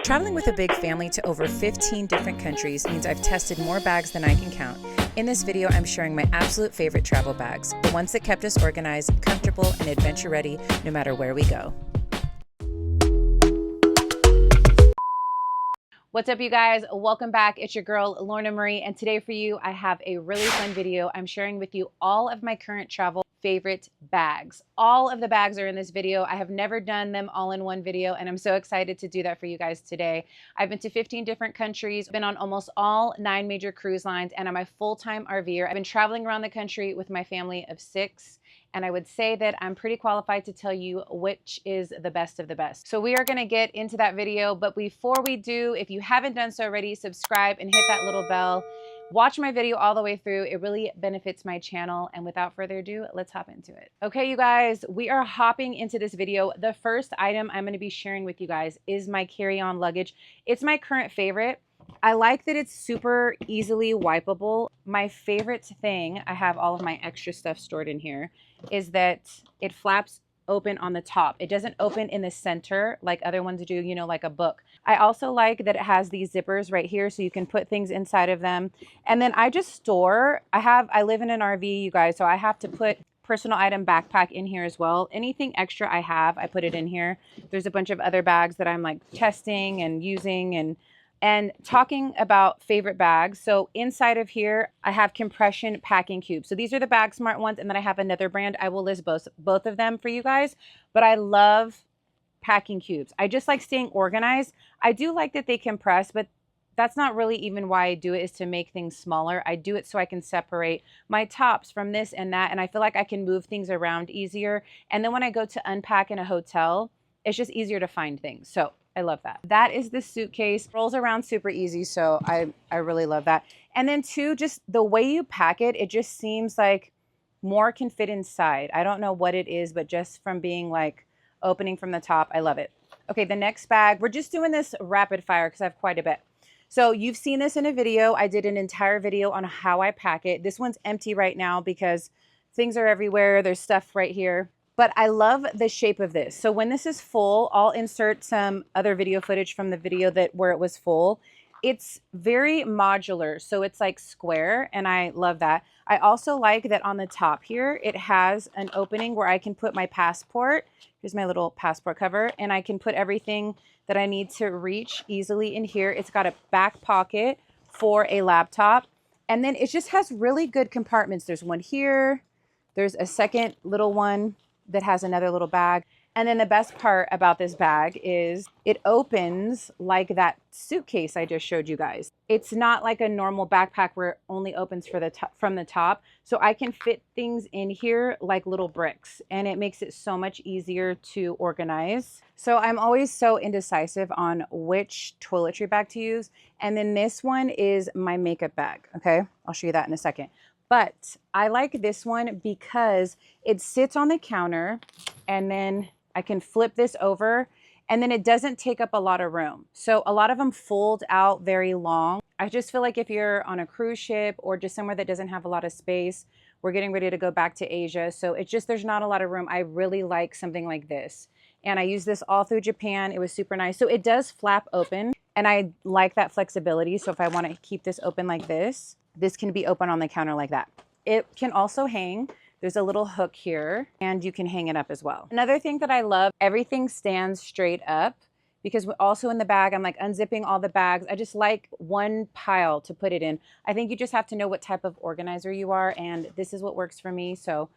Traveling with a big family to over 15 different countries means I've tested more bags than I can count. In this video, I'm sharing my absolute favorite travel bags, the ones that kept us organized, comfortable, and adventure ready no matter where we go. What's up, you guys? Welcome back. It's your girl, Lorna Marie, and today for you, I have a really fun video. I'm sharing with you all of my current travel favorite bags. All of the bags are in this video. I have never done them all in one video, and I'm so excited to do that for you guys today. I've been to 15 different countries, been on almost all 9 major cruise lines, and I'm a full-time RVer. I've been traveling around the country with my family of 6. And I would say that I'm pretty qualified to tell you which is the best of the best. So we are gonna get into that video, but before we do, if you haven't done so already, subscribe and hit that little bell. Watch my video all the way through. It really benefits my channel. And without further ado, let's hop into it. Okay, you guys, we are hopping into this video. The first item I'm gonna be sharing with you guys is my carry-on luggage. It's my current favorite. I like that it's super easily wipeable. My favorite thing, I have all of my extra stuff stored in here, is that it flaps open on the top. It doesn't open in the center like other ones do, you know, like a book. I also like that it has these zippers right here so you can put things inside of them. And then I just store, I live in an RV, you guys, so I have to put personal item backpack in here as well. Anything extra I have, I put it in here. There's a bunch of other bags that I'm like testing and using and talking about favorite bags. So inside of here, I have compression packing cubes. So these are the Bag Smart ones. And then I have another brand. I will list both of them for you guys. But I love packing cubes. I just like staying organized. I do like that they compress, but that's not really even why I do it, is to make things smaller. I do it so I can separate my tops from this and that. And I feel like I can move things around easier. And then when I go to unpack in a hotel, it's just easier to find things. So I love that. That is the suitcase. Rolls around super easy, so I really love that. And then two, just the way you pack it, it just seems like more can fit inside. I don't know what it is, but just from being like opening from the top, I love it. Okay, the next bag, we're just doing this rapid fire because I have quite a bit. So you've seen this in a video. I did an entire video on how I pack it. This one's empty right now because things are everywhere. There's stuff right here. But I love the shape of this. So when this is full, I'll insert some other video footage from the video where it was full. It's very modular, so it's like square, and I love that. I also like that on the top here, it has an opening where I can put my passport. Here's my little passport cover, and I can put everything that I need to reach easily in here. It's got a back pocket for a laptop, and then it just has really good compartments. There's one here. There's a second little one that has another little bag. And then the best part about this bag is it opens like that suitcase I just showed you guys. It's not like a normal backpack where it only opens from the top. So I can fit things in here like little bricks, and it makes it so much easier to organize. So I'm always so indecisive on which toiletry bag to use. And then this one is my makeup bag. Okay, I'll show you that in a second. But I like this one because it sits on the counter, and then I can flip this over, and then it doesn't take up a lot of room. So a lot of them fold out very long. I just feel like if you're on a cruise ship or just somewhere that doesn't have a lot of space, we're getting ready to go back to Asia. So it's just, there's not a lot of room. I really like something like this. And I used this all through Japan. It was super nice. So it does flap open, and I like that flexibility. So if I want to keep this open like this can be open on the counter like that. It can also hang. There's a little hook here, and you can hang it up as well. Another thing that I love, everything stands straight up, because also in the bag, I'm like unzipping all the bags. I just like one pile to put it in. I think you just have to know what type of organizer you are, and this is what works for me. So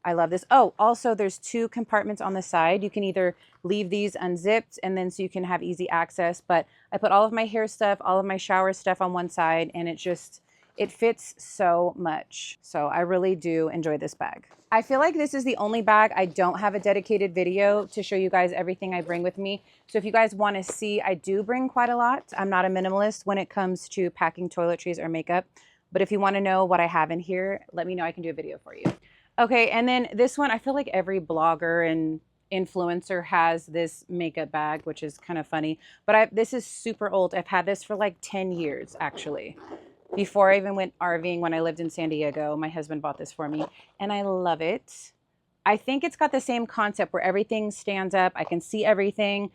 I love this. Oh, also there's 2 compartments on the side. You can either leave these unzipped, and then so you can have easy access, but I put all of my hair stuff, all of my shower stuff on one side, and it fits so much. So I really do enjoy this bag. I feel like this is the only bag I don't have a dedicated video to show you guys everything I bring with me. So if you guys want to see, I do bring quite a lot. I'm not a minimalist when it comes to packing toiletries or makeup. But if you want to know what I have in here, let me know. I can do a video for you. Okay, and then this one, I feel like every blogger and influencer has this makeup bag, which is kind of funny. But this is super old. I've had this for like 10 years, actually. Before I even went RVing when I lived in San Diego, my husband bought this for me, and I love it. I think it's got the same concept where everything stands up. I can see everything.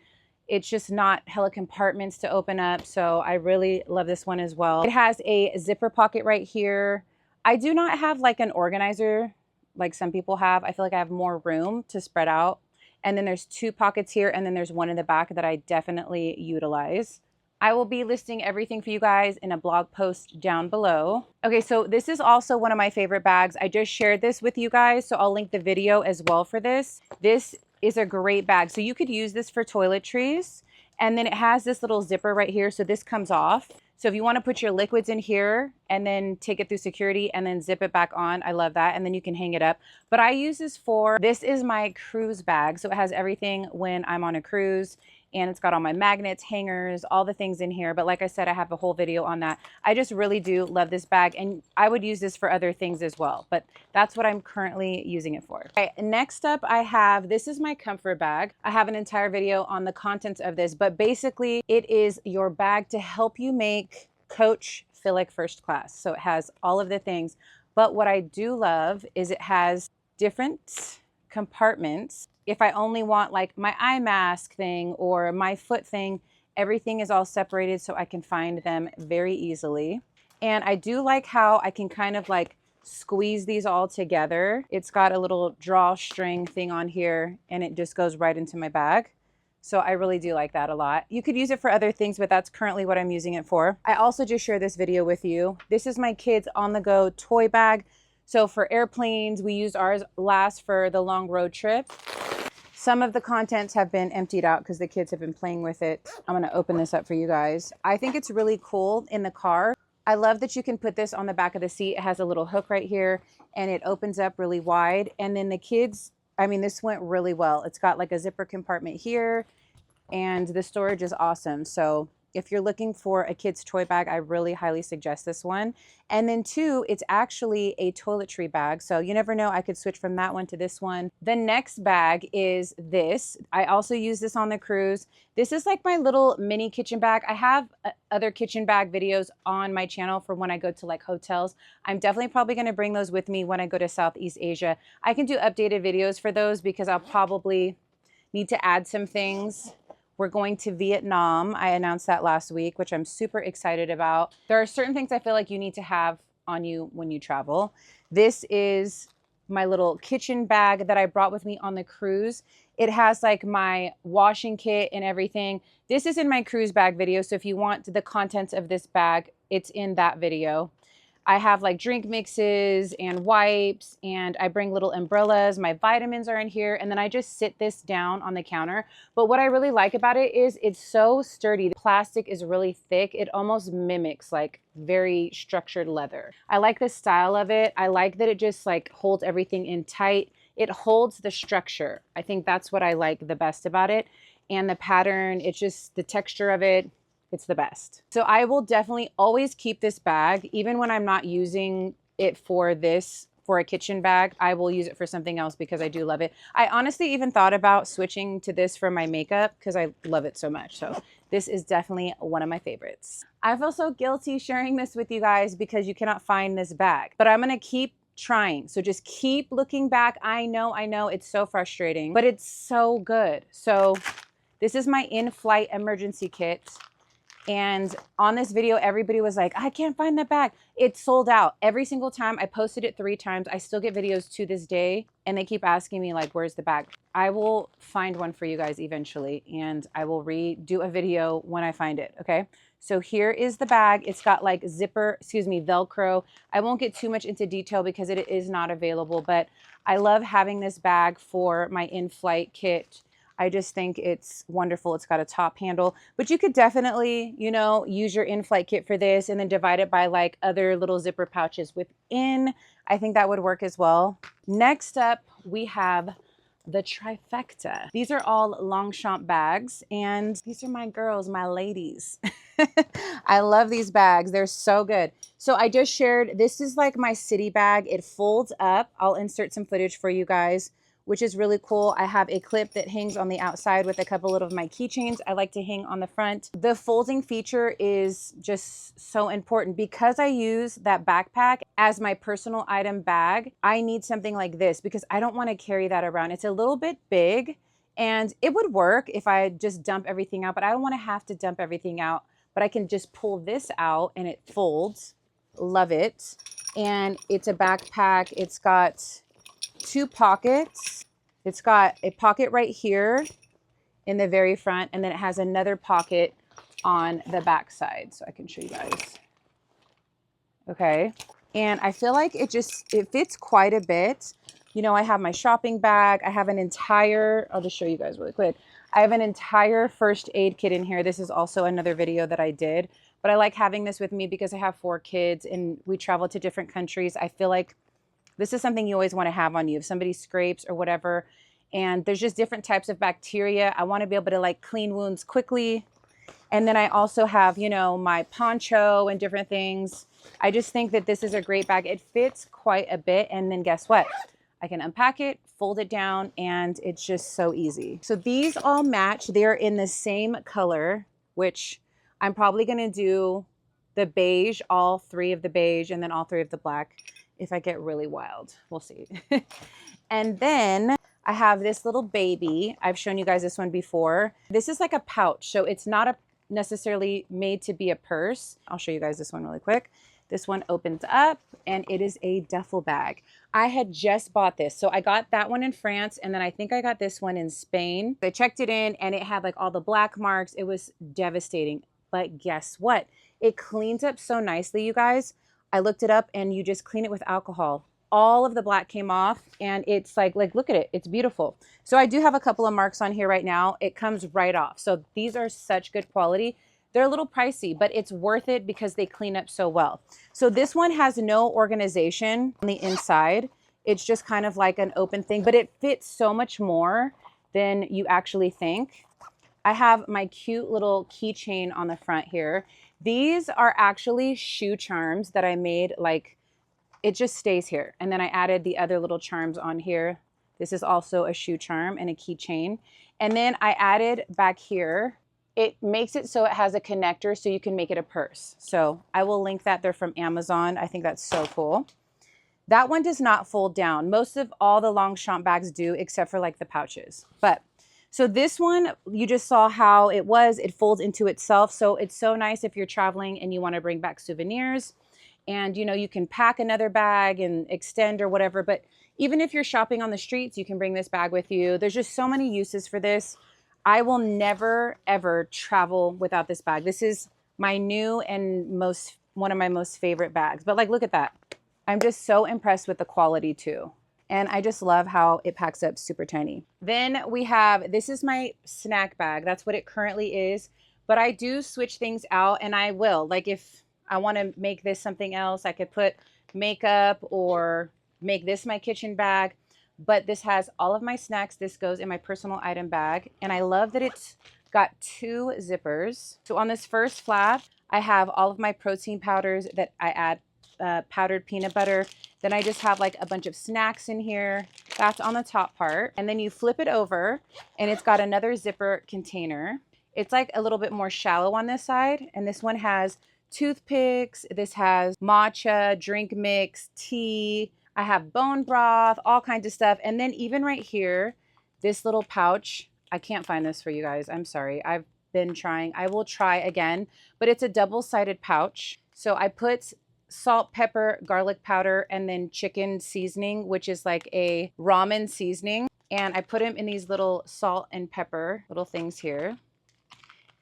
It's just not hella compartments to open up. So I really love this one as well. It has a zipper pocket right here. I do not have like an organizer like some people have. I feel like I have more room to spread out. And then there's 2 pockets here, and then there's one in the back that I definitely utilize. I will be listing everything for you guys in a blog post down below. Okay, so this is also one of my favorite bags. I just shared this with you guys, so I'll link the video as well for this. This is a great bag. So you could use this for toiletries, and then it has this little zipper right here, so this comes off. So if you want to put your liquids in here and then take it through security and then zip it back on, I love that. And then you can hang it up. But I use this is my cruise bag. So it has everything when I'm on a cruise, and it's got all my magnets, hangers, all the things in here. But like I said, I have a whole video on that. I just really do love this bag, and I would use this for other things as well. But that's what I'm currently using it for. Okay, next up this is my comfort bag. I have an entire video on the contents of this, but basically it is your bag to help you make coach feel like first class. So it has all of the things. But what I do love is it has different compartments. If I only want like my eye mask thing or my foot thing, everything is all separated so I can find them very easily. And I do like how I can kind of like squeeze these all together. It's got a little drawstring thing on here, and it just goes right into my bag. So I really do like that a lot. You could use it for other things, but that's currently what I'm using it for. I also just shared this video with you. This is my kids' on-the-go toy bag. So for airplanes, we used ours last for the long road trip. Some of the contents have been emptied out because the kids have been playing with it. I'm going to open this up for you guys. I think it's really cool in the car. I love that you can put this on the back of the seat. It has a little hook right here, and it opens up really wide. And then the kids, I mean, this went really well. It's got like a zipper compartment here, and the storage is awesome. So if you're looking for a kid's toy bag, I really highly suggest this one. And then 2, it's actually a toiletry bag. So you never know, I could switch from that one to this one. The next bag is this. I also use this on the cruise. This is like my little mini kitchen bag. I have other kitchen bag videos on my channel for when I go to like hotels. I'm definitely probably going to bring those with me when I go to Southeast Asia. I can do updated videos for those because I'll probably need to add some things. We're going to Vietnam. I announced that last week, which I'm super excited about. There are certain things I feel like you need to have on you when you travel. This is my little kitchen bag that I brought with me on the cruise. It has like my washing kit and everything. This is in my cruise bag video. So if you want the contents of this bag, it's in that video. I have like drink mixes and wipes, and I bring little umbrellas. My vitamins are in here, and then I just sit this down on the counter. But what I really like about it is it's so sturdy. The plastic is really thick. It almost mimics like very structured leather. I like the style of it. I like that it just like holds everything in tight. It holds the structure. I think that's what I like the best about it. And the pattern, it's just the texture of it. It's the best. So I will definitely always keep this bag, even when I'm not using it for a kitchen bag. I will use it for something else because I do love it. I honestly even thought about switching to this for my makeup because I love it so much. So this is definitely one of my favorites. I feel so guilty sharing this with you guys because you cannot find this bag, but I'm going to keep trying. So just keep looking back. I know it's so frustrating, but it's so good. So this is my in-flight emergency kit. And on this video, everybody was like, I can't find that bag. It's sold out. Every single time. I posted it 3 times. I still get videos to this day, and they keep asking me like, where's the bag? I will find one for you guys eventually, and I will redo a video when I find it, okay? So here is the bag. It's got like Velcro. I won't get too much into detail because it is not available, but I love having this bag for my in-flight kit. I just think it's wonderful. It's got a top handle, but you could definitely, you know, use your in-flight kit for this and then divide it by like other little zipper pouches within. I think that would work as well. Next up, we have the trifecta. These are all Longchamp bags, and these are my girls, my ladies. I love these bags. They're so good. So I just shared, this is like my city bag. It folds up. I'll insert some footage for you guys, which is really cool. I have a clip that hangs on the outside with a couple of my keychains I like to hang on the front. The folding feature is just so important because I use that backpack as my personal item bag. I need something like this because I don't want to carry that around. It's a little bit big, And it would work if I just dump everything out, but I don't want to have to dump everything out. But I can just pull this out and it folds. Love it. And it's a backpack. It's got 2 pockets. It's got a pocket right here in the very front, and then it has another pocket on the back side. So I can show you guys. Okay. And I feel like it fits quite a bit. You know, I have my shopping bag. I have an entire, I'll just show you guys really quick. I have an entire first aid kit in here. This is also another video that I did, but I like having this with me because I have 4 kids and we travel to different countries. I feel like this is something you always want to have on you. If somebody scrapes or whatever, and there's just different types of bacteria, I want to be able to like clean wounds quickly. And then I also have, you know, my poncho and different things. I just think that this is a great bag. It fits quite a bit. And then guess what? I can unpack it, fold it down, and it's just so easy. So these all match. They're in the same color, which I'm probably going to do the beige, all 3 of the beige, and then all 3 of the black if I get really wild. We'll see. And then I have this little baby. I've shown you guys this one before. This is like a pouch. So it's not necessarily made to be a purse. I'll show you guys this one really quick. This one opens up and it is a duffel bag. I had just bought this. So I got that one in France and then I think I got this one in Spain. I checked it in and it had like all the black marks. It was devastating. But guess what? It cleans up so nicely, you guys. I looked it up and you just clean it with alcohol. All of the black came off and it's like look at it. It's beautiful. So I do have a couple of marks on here right now. It comes right off. So these are such good quality. They're a little pricey, but it's worth it because they clean up so well. So this one has no organization on the inside. It's just kind of like an open thing, but it fits so much more than you actually think. I have my cute little keychain on the front here. These are actually shoe charms that I made, like it just stays here. And then I added the other little charms on here. This is also a shoe charm and a keychain. And then I added back here, it makes it so it has a connector so you can make it a purse. So I will link that. They're from Amazon. I think that's so cool. That one does not fold down. Most of all the Longchamp bags do, except for like the pouches. But so this one, you just saw how it folds into itself. So it's so nice if you're traveling and you want to bring back souvenirs and, you know, you can pack another bag and extend or whatever. But even if you're shopping on the streets, you can bring this bag with you. There's just so many uses for this. I will never, ever travel without this bag. This is my new and one of my most favorite bags. But like, look at that. I'm just so impressed with the quality too. And I just love how it packs up super tiny. Then we have, this is my snack bag. That's what it currently is. But I do switch things out and I will. Like if I want to make this something else, I could put makeup or make this my kitchen bag. But this has all of my snacks. This goes in my personal item bag. And I love that it's got 2 zippers. So on this first flap, I have all of my protein powders that I add powdered peanut butter. Then I just have like a bunch of snacks in here. That's on the top part. And then you flip it over and it's got another zipper container. It's like a little bit more shallow on this side. And this one has toothpicks. This has matcha, drink mix, tea. I have bone broth, all kinds of stuff. And then even right here, this little pouch, I can't find this for you guys. I'm sorry. I've been trying. I will try again, but it's a double-sided pouch. So I put salt, pepper, garlic powder, and then chicken seasoning, which is like a ramen seasoning. And I put them in these little salt and pepper little things here.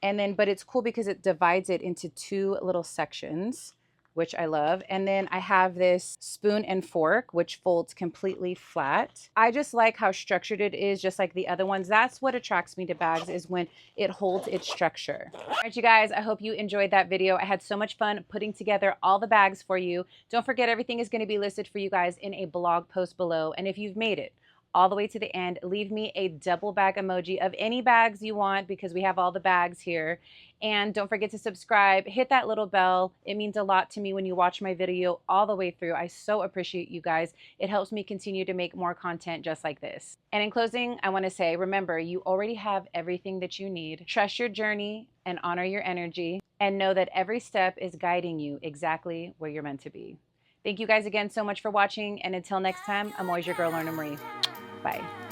And then, but it's cool because it divides it into 2 little sections, which I love. And then I have this spoon and fork, which folds completely flat. I just like how structured it is, just like the other ones. That's what attracts me to bags, is when it holds its structure. All right, you guys, I hope you enjoyed that video. I had so much fun putting together all the bags for you. Don't forget, everything is going to be listed for you guys in a blog post below. And if you've made it all the way to the end, leave me a double bag emoji of any bags you want, because we have all the bags here. And don't forget to subscribe, hit that little bell. It means a lot to me when you watch my video all the way through. I so appreciate you guys. It helps me continue to make more content just like this. And in closing, I want to say, remember, you already have everything that you need. Trust your journey and honor your energy, and know that every step is guiding you exactly where you're meant to be. Thank you guys again so much for watching, and until next time, I'm always your girl, Lorna Marie. Bye.